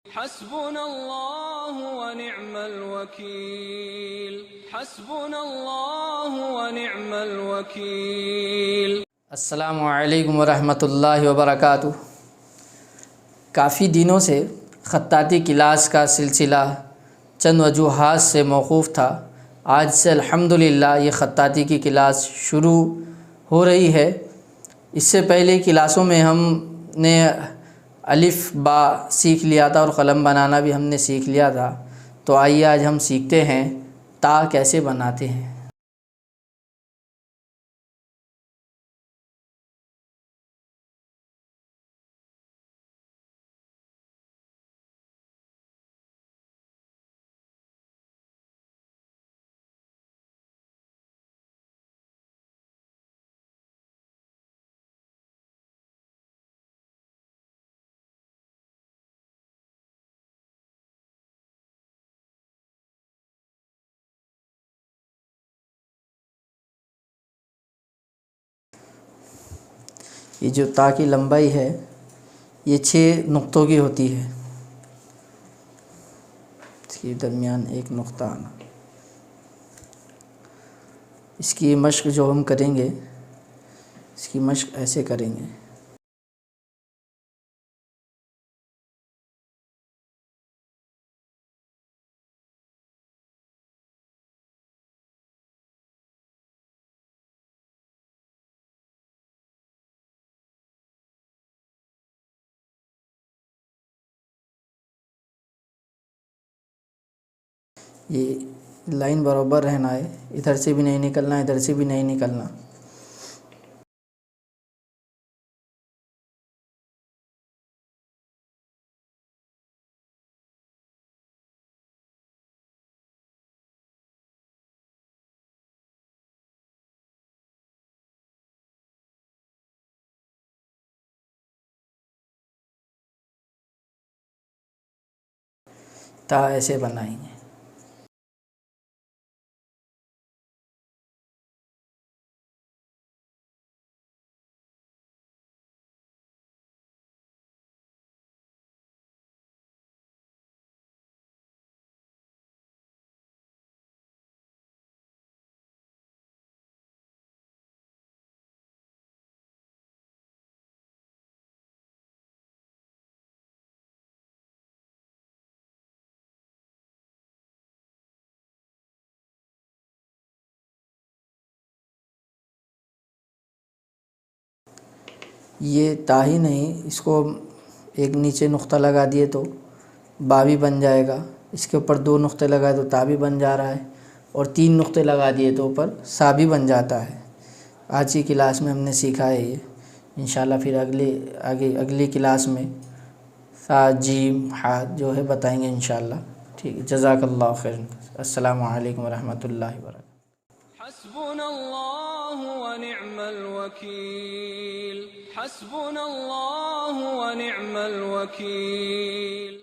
हस्बुनल्लाहु व निअमल वकील, हस्बुनल्लाहु व निअमल वकील। अस्सलामु अलैकुम वरहमतुल्लाहि वबरकातुहू। काफ़ी दिनों से खताती क्लास का सिलसिला चंद वजूहात से मौकूफ़ था। आज से अल्हम्दुलिल्लाह ये खताती की क्लास शुरू हो रही है। इससे पहले क्लासों में हमने अलिफ बा सीख लिया था और क़लम बनाना भी हमने सीख लिया था। तो आइए आज हम सीखते हैं ता कैसे बनाते हैं। ये जो ता की लंबाई है ये 6 नुक्तों की होती है। इसके दरमियान एक नुक्ता आना। इसकी मश्क जो हम करेंगे, इसकी मश्क ऐसे करेंगे। ये लाइन बराबर रहना है, इधर से भी नहीं निकलना, इधर से भी नहीं निकलना। ता ऐसे बनाएंगे। ये ता ही नहीं, इसको एक नीचे नुक्ता लगा दिए तो बा भी बन जाएगा। इसके ऊपर 2 नुक्ते लगाए तो ता भी बन जा रहा है, और 3 नुक्ते लगा दिए तो ऊपर सा भी बन जाता है। आज की क्लास में हमने सीखा है ये। इंशाल्लाह फिर अगली क्लास में सा जीम हा जो है बताएंगे इंशाल्लाह। ठीक है, जज़ाकल्लाह खैर। अस्सलामु अलैकुम वरहमतुल्लाहि वबरकातुहू। हस्बुनल्लाहु व निअमल वकील, हस्बुनल्लाहु व निअमल वकील।